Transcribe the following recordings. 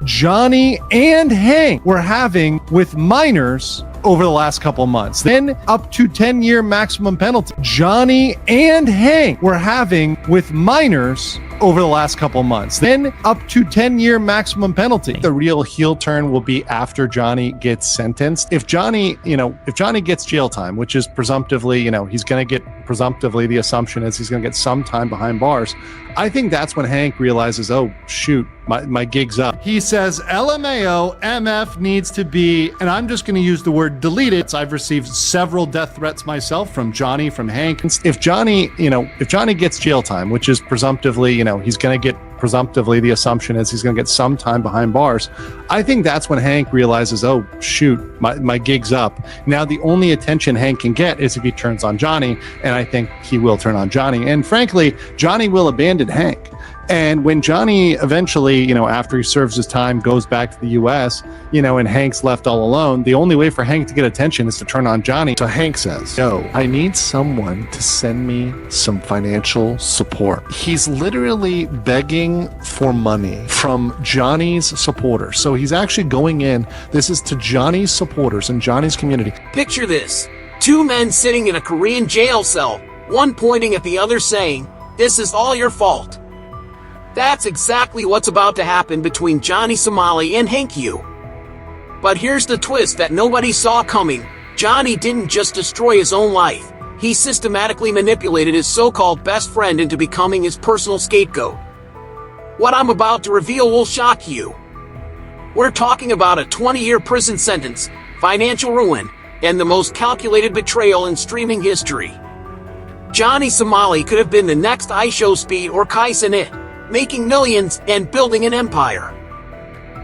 Johnny and Hank were having with minors over the last couple months. Then up to 10-year maximum penalty. Johnny and Hank were having with minors over the last couple months. Then up to 10-year maximum penalty. The real heel turn will be after Johnny gets sentenced. If Johnny gets jail time, which is presumptively, he's going to get presumptively, the assumption is he's going to get some time behind bars. I think that's when Hank realizes, oh, shoot, my gig's up. He says, LMAO, MF needs to be, and I'm just going to use the word deleted. I've received several death threats myself from Johnny, from Hank. If Johnny gets jail time, which is presumptively, he's going to get presumptively, the assumption is he's going to get some time behind bars. I think that's when Hank realizes, oh, shoot, my gig's up. Now, the only attention Hank can get is if he turns on Johnny, and I think he will turn on Johnny. And frankly, Johnny will abandon Hank. And when Johnny eventually, after he serves his time, goes back to the U.S., and Hank's left all alone, the only way for Hank to get attention is to turn on Johnny. So Hank says, yo, I need someone to send me some financial support. He's literally begging for money from Johnny's supporters. So he's actually going in. This is to Johnny's supporters and Johnny's community. Picture this. Two men sitting in a Korean jail cell, one pointing at the other saying, "This is all your fault." That's exactly what's about to happen between Johnny Somali and Hank Yoo. But here's the twist that nobody saw coming. Johnny didn't just destroy his own life. He systematically manipulated his so-called best friend into becoming his personal scapegoat. What I'm about to reveal will shock you. We're talking about a 20-year prison sentence, financial ruin, and the most calculated betrayal in streaming history. Johnny Somali could have been the next iShowSpeed or Kaisen It, making millions and building an empire.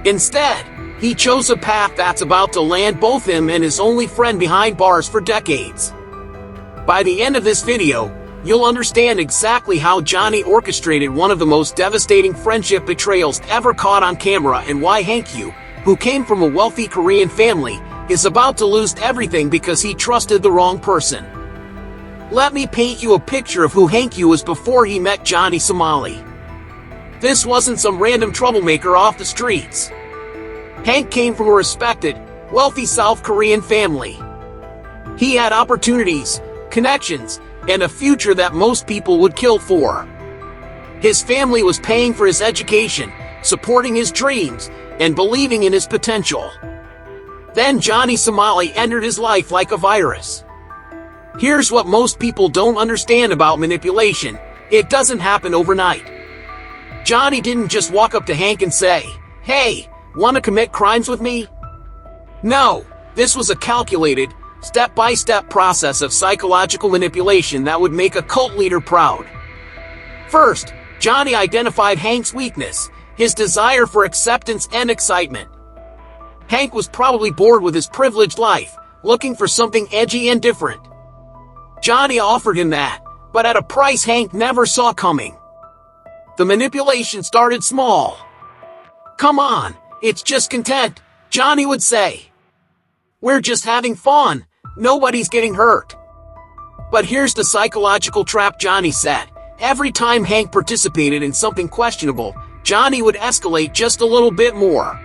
Instead, he chose a path that's about to land both him and his only friend behind bars for decades. By the end of this video, you'll understand exactly how Johnny orchestrated one of the most devastating friendship betrayals ever caught on camera and why Hank Yoo, who came from a wealthy Korean family, is about to lose everything because he trusted the wrong person. Let me paint you a picture of who Hank Yoo was before he met Johnny Somali. This wasn't some random troublemaker off the streets. Hank came from a respected, wealthy South Korean family. He had opportunities, connections, and a future that most people would kill for. His family was paying for his education, supporting his dreams, and believing in his potential. Then Johnny Somali entered his life like a virus. Here's what most people don't understand about manipulation. It doesn't happen overnight. Johnny didn't just walk up to Hank and say, "Hey, want to commit crimes with me?" No, this was a calculated, step-by-step process of psychological manipulation that would make a cult leader proud. First, Johnny identified Hank's weakness, his desire for acceptance and excitement. Hank was probably bored with his privileged life, looking for something edgy and different. Johnny offered him that, but at a price Hank never saw coming. The manipulation started small. "Come on, it's just content," Johnny would say. "We're just having fun. Nobody's getting hurt." But here's the psychological trap Johnny set. Every time Hank participated in something questionable, Johnny would escalate just a little bit more.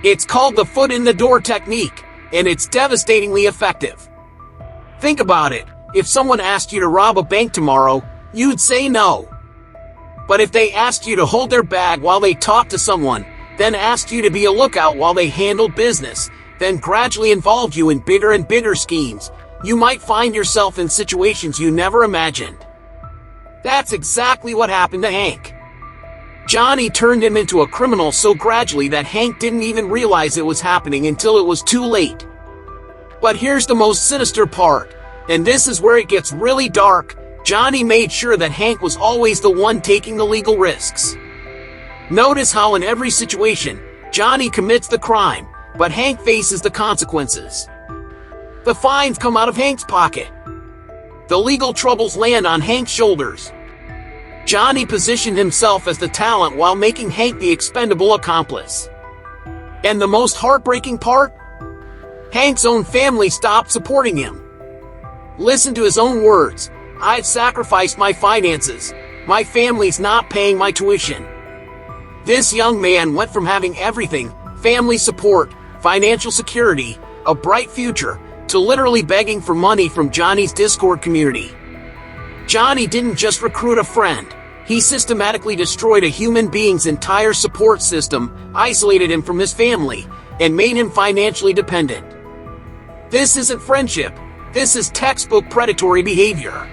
It's called the foot in the door technique, and it's devastatingly effective. Think about it. If someone asked you to rob a bank tomorrow, you'd say no. But if they asked you to hold their bag while they talked to someone, then asked you to be a lookout while they handled business, then gradually involved you in bigger and bigger schemes, you might find yourself in situations you never imagined. That's exactly what happened to Hank. Johnny turned him into a criminal so gradually that Hank didn't even realize it was happening until it was too late. But here's the most sinister part, and this is where it gets really dark. Johnny made sure that Hank was always the one taking the legal risks. Notice how in every situation, Johnny commits the crime, but Hank faces the consequences. The fines come out of Hank's pocket. The legal troubles land on Hank's shoulders. Johnny positioned himself as the talent while making Hank the expendable accomplice. And the most heartbreaking part? Hank's own family stopped supporting him. Listen to his own words. "I've sacrificed my finances. My family's not paying my tuition." This young man went from having everything, family support, financial security, a bright future, to literally begging for money from Johnny's Discord community. Johnny didn't just recruit a friend. He systematically destroyed a human being's entire support system, isolated him from his family, and made him financially dependent. This isn't friendship. This is textbook predatory behavior.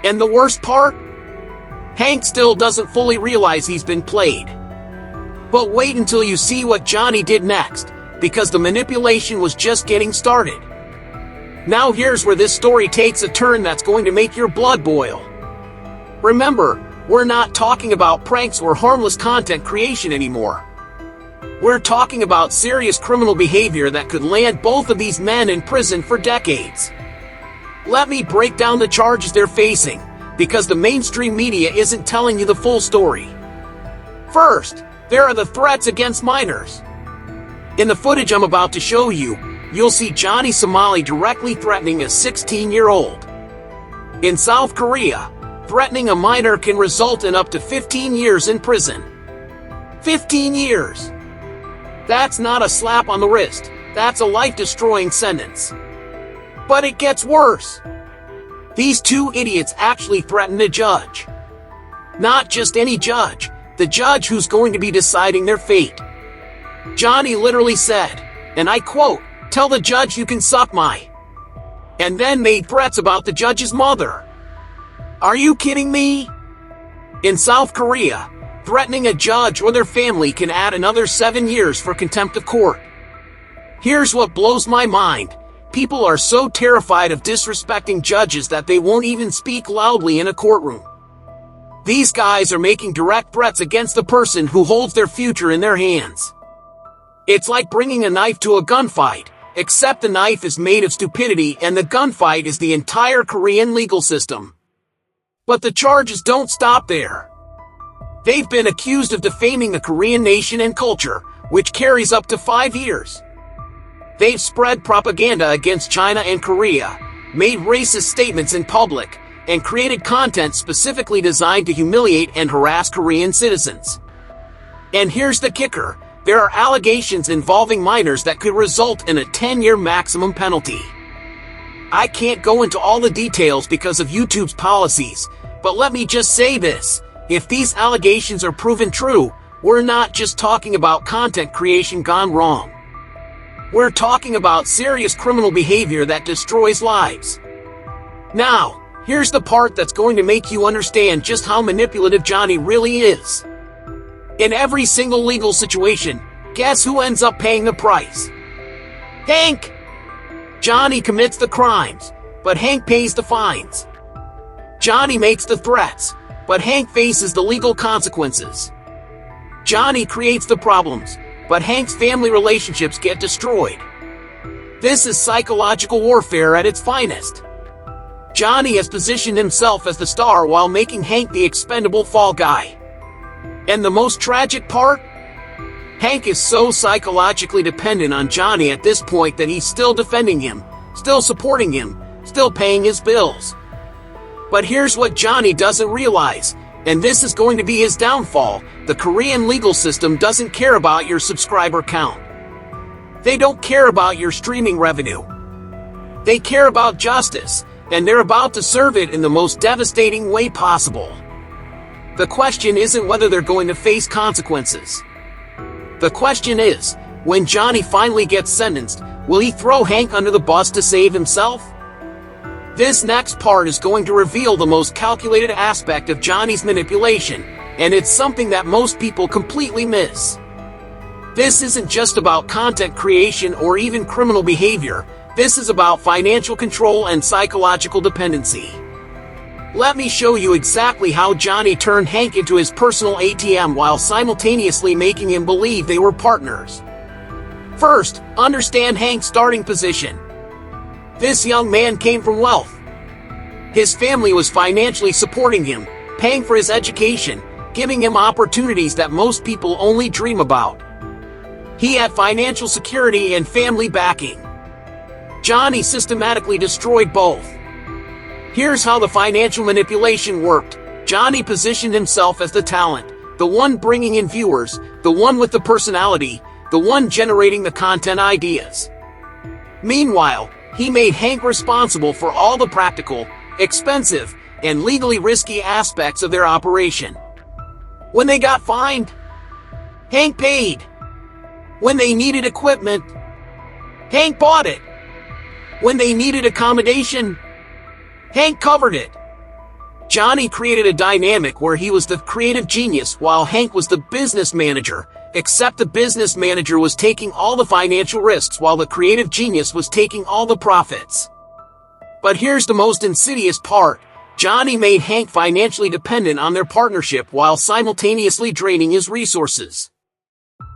And the worst part? Hank still doesn't fully realize he's been played. But wait until you see what Johnny did next, because the manipulation was just getting started. Now here's where this story takes a turn that's going to make your blood boil. Remember, we're not talking about pranks or harmless content creation anymore. We're talking about serious criminal behavior that could land both of these men in prison for decades. Let me break down the charges they're facing, because the mainstream media isn't telling you the full story. First, there are the threats against minors. In the footage I'm about to show you, you'll see Johnny Somali directly threatening a 16-year-old. In South Korea, threatening a minor can result in up to 15 years in prison. 15 years! That's not a slap on the wrist, that's a life-destroying sentence. But it gets worse. These two idiots actually threatened a judge. Not just any judge, the judge who's going to be deciding their fate. Johnny literally said, and I quote, "Tell the judge you can suck my," and then made threats about the judge's mother. Are you kidding me? In South Korea, threatening a judge or their family can add another 7 years for contempt of court. Here's what blows my mind. People are so terrified of disrespecting judges that they won't even speak loudly in a courtroom. These guys are making direct threats against the person who holds their future in their hands. It's like bringing a knife to a gunfight, except the knife is made of stupidity and the gunfight is the entire Korean legal system. But the charges don't stop there. They've been accused of defaming the Korean nation and culture, which carries up to 5 years. They've spread propaganda against China and Korea, made racist statements in public, and created content specifically designed to humiliate and harass Korean citizens. And here's the kicker. There are allegations involving minors that could result in a 10-year maximum penalty. I can't go into all the details because of YouTube's policies, but let me just say this. If these allegations are proven true, we're not just talking about content creation gone wrong. We're talking about serious criminal behavior that destroys lives. Now, here's the part that's going to make you understand just how manipulative Johnny really is. In every single legal situation, guess who ends up paying the price? Hank! Johnny commits the crimes, but Hank pays the fines. Johnny makes the threats, but Hank faces the legal consequences. Johnny creates the problems, but Hank's family relationships get destroyed. This is psychological warfare at its finest. Johnny has positioned himself as the star while making Hank the expendable fall guy. And the most tragic part? Hank is so psychologically dependent on Johnny at this point that he's still defending him, still supporting him, still paying his bills. But here's what Johnny doesn't realize, and this is going to be his downfall. The Korean legal system doesn't care about your subscriber count. They don't care about your streaming revenue. They care about justice, and they're about to serve it in the most devastating way possible. The question isn't whether they're going to face consequences. The question is, when Johnny finally gets sentenced, will he throw Hank under the bus to save himself? This next part is going to reveal the most calculated aspect of Johnny's manipulation, and it's something that most people completely miss. This isn't just about content creation or even criminal behavior. This is about financial control and psychological dependency. Let me show you exactly how Johnny turned Hank into his personal ATM while simultaneously making him believe they were partners. First, understand Hank's starting position. This young man came from wealth. His family was financially supporting him, paying for his education, giving him opportunities that most people only dream about. He had financial security and family backing. Johnny systematically destroyed both. Here's how the financial manipulation worked. Johnny positioned himself as the talent, the one bringing in viewers, the one with the personality, the one generating the content ideas. Meanwhile, he made Hank responsible for all the practical, expensive, and legally risky aspects of their operation. When they got fined, Hank paid. When they needed equipment, Hank bought it. When they needed accommodation, Hank covered it. Johnny created a dynamic where he was the creative genius while Hank was the business manager, except the business manager was taking all the financial risks while the creative genius was taking all the profits. But here's the most insidious part. Johnny made Hank financially dependent on their partnership while simultaneously draining his resources.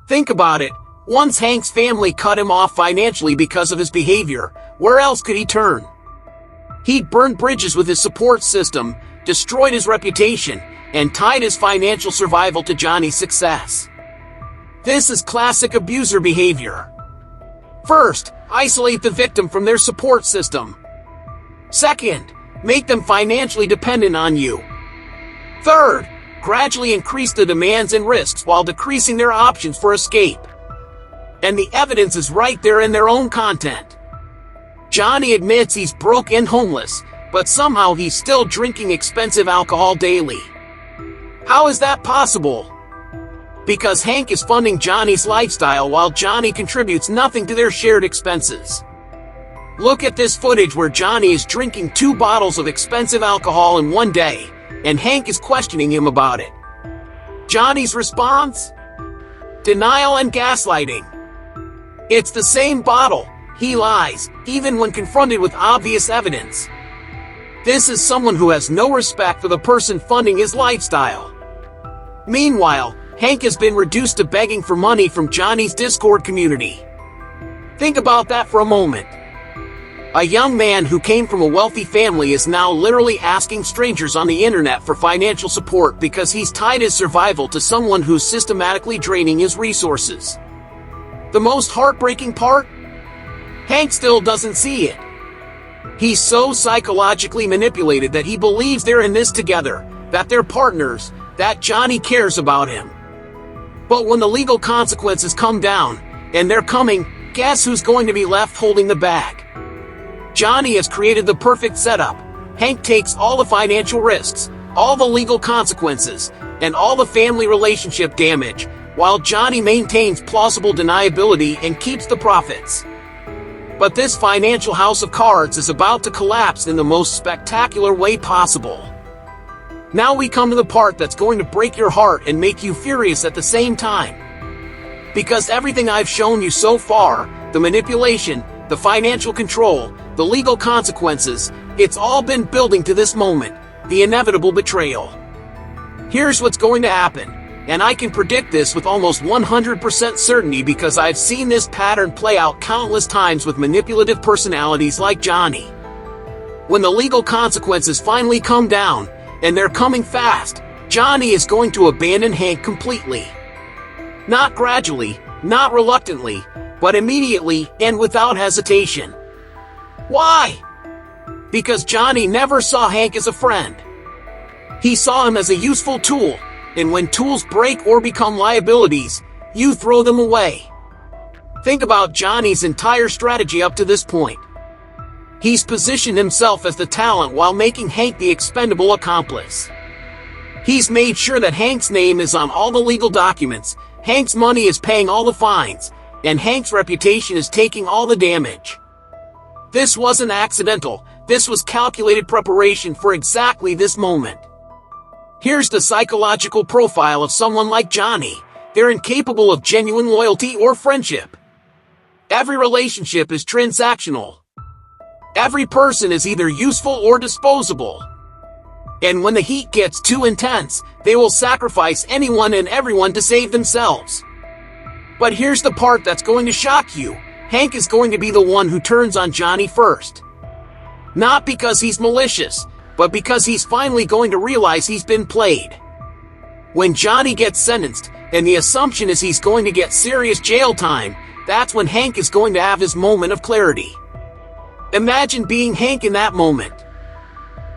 Think about it. Once Hank's family cut him off financially because of his behavior, where else could he turn? He'd burned bridges with his support system, destroyed his reputation, and tied his financial survival to Johnny's success. This is classic abuser behavior. First, isolate the victim from their support system. Second, make them financially dependent on you. Third, gradually increase the demands and risks while decreasing their options for escape. And the evidence is right there in their own content. Johnny admits he's broke and homeless, but somehow he's still drinking expensive alcohol daily. How is that possible? Because Hank is funding Johnny's lifestyle while Johnny contributes nothing to their shared expenses. Look at this footage where Johnny is drinking 2 bottles of expensive alcohol in one day, and Hank is questioning him about it. Johnny's response? Denial and gaslighting. It's the same bottle. He lies, even when confronted with obvious evidence. This is someone who has no respect for the person funding his lifestyle. Meanwhile, Hank has been reduced to begging for money from Johnny's Discord community. Think about that for a moment. A young man who came from a wealthy family is now literally asking strangers on the internet for financial support because he's tied his survival to someone who's systematically draining his resources. The most heartbreaking part? Hank still doesn't see it. He's so psychologically manipulated that he believes they're in this together, that they're partners, that Johnny cares about him. But when the legal consequences come down, and they're coming, guess who's going to be left holding the bag? Johnny has created the perfect setup. Hank takes all the financial risks, all the legal consequences, and all the family relationship damage, while Johnny maintains plausible deniability and keeps the profits. But this financial house of cards is about to collapse in the most spectacular way possible. Now we come to the part that's going to break your heart and make you furious at the same time. Because everything I've shown you so far, the manipulation, the financial control, the legal consequences, it's all been building to this moment, the inevitable betrayal. Here's what's going to happen, and I can predict this with almost 100% certainty because I've seen this pattern play out countless times with manipulative personalities like Johnny. When the legal consequences finally come down, and they're coming fast, Johnny is going to abandon Hank completely. Not gradually, not reluctantly, but immediately and without hesitation. Why? Because Johnny never saw Hank as a friend. He saw him as a useful tool, and when tools break or become liabilities, you throw them away. Think about Johnny's entire strategy up to this point. He's positioned himself as the talent while making Hank the expendable accomplice. He's made sure that Hank's name is on all the legal documents, Hank's money is paying all the fines, and Hank's reputation is taking all the damage. This wasn't accidental, this was calculated preparation for exactly this moment. Here's the psychological profile of someone like Johnny. They're incapable of genuine loyalty or friendship. Every relationship is transactional. Every person is either useful or disposable. And when the heat gets too intense, they will sacrifice anyone and everyone to save themselves. But here's the part that's going to shock you. Hank is going to be the one who turns on Johnny first. Not because he's malicious, but because he's finally going to realize he's been played. When Johnny gets sentenced, and the assumption is he's going to get serious jail time, that's when Hank is going to have his moment of clarity. Imagine being Hank in that moment.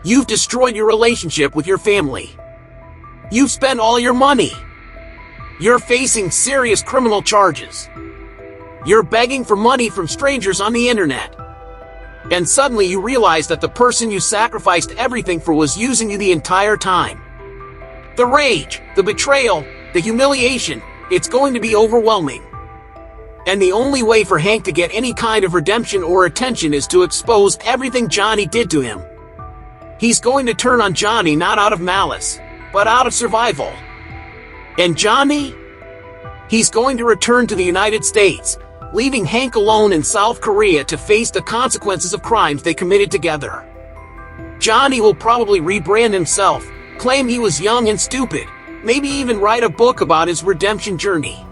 You've destroyed your relationship with your family. You've spent all your money. You're facing serious criminal charges. You're begging for money from strangers on the internet. And suddenly you realize that the person you sacrificed everything for was using you the entire time. The rage, the betrayal, the humiliation, it's going to be overwhelming. And the only way for Hank to get any kind of redemption or attention is to expose everything Johnny did to him. He's going to turn on Johnny not out of malice, but out of survival. And Johnny? He's going to return to the United States, leaving Hank alone in South Korea to face the consequences of crimes they committed together. Johnny will probably rebrand himself, claim he was young and stupid, maybe even write a book about his redemption journey.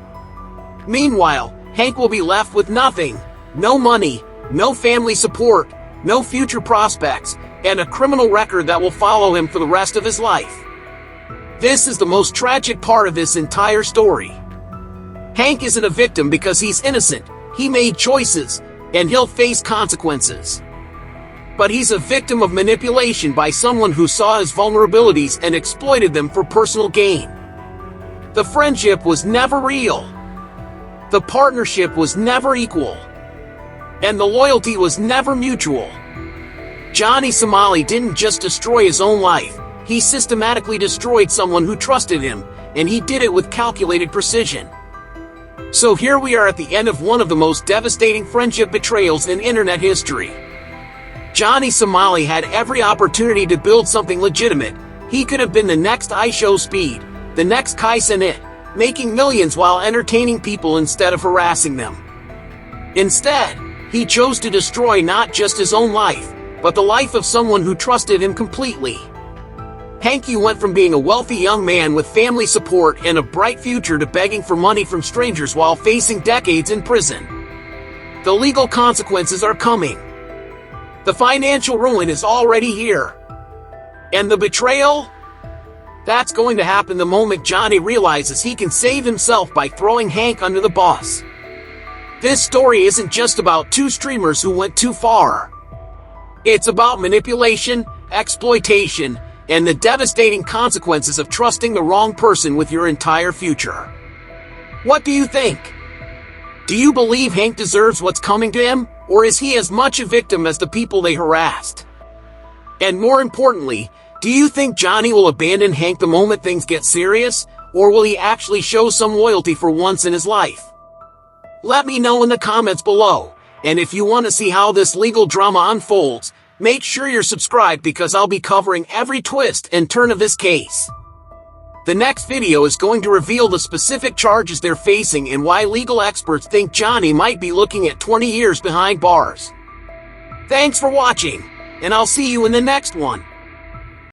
Meanwhile, Hank will be left with nothing, no money, no family support, no future prospects, and a criminal record that will follow him for the rest of his life. This is the most tragic part of this entire story. Hank isn't a victim because he's innocent, he made choices, and he'll face consequences. But he's a victim of manipulation by someone who saw his vulnerabilities and exploited them for personal gain. The friendship was never real. The partnership was never equal. And the loyalty was never mutual. Johnny Somali didn't just destroy his own life, he systematically destroyed someone who trusted him, and he did it with calculated precision. So here we are at the end of one of the most devastating friendship betrayals in internet history. Johnny Somali had every opportunity to build something legitimate. He could have been the next iShowSpeed, the next Kai Cenat, making millions while entertaining people instead of harassing them. Instead, he chose to destroy not just his own life, but the life of someone who trusted him completely. Hank Yoo went from being a wealthy young man with family support and a bright future to begging for money from strangers while facing decades in prison. The legal consequences are coming. The financial ruin is already here. And the betrayal? That's going to happen the moment Johnny realizes he can save himself by throwing Hank under the bus. This story isn't just about two streamers who went too far. It's about manipulation, exploitation, and the devastating consequences of trusting the wrong person with your entire future. What do you think? Do you believe Hank deserves what's coming to him, or is he as much a victim as the people they harassed? And more importantly, do you think Johnny will abandon Hank the moment things get serious, or will he actually show some loyalty for once in his life? Let me know in the comments below, and if you want to see how this legal drama unfolds, make sure you're subscribed because I'll be covering every twist and turn of this case. The next video is going to reveal the specific charges they're facing and why legal experts think Johnny might be looking at 20 years behind bars. Thanks for watching, and I'll see you in the next one.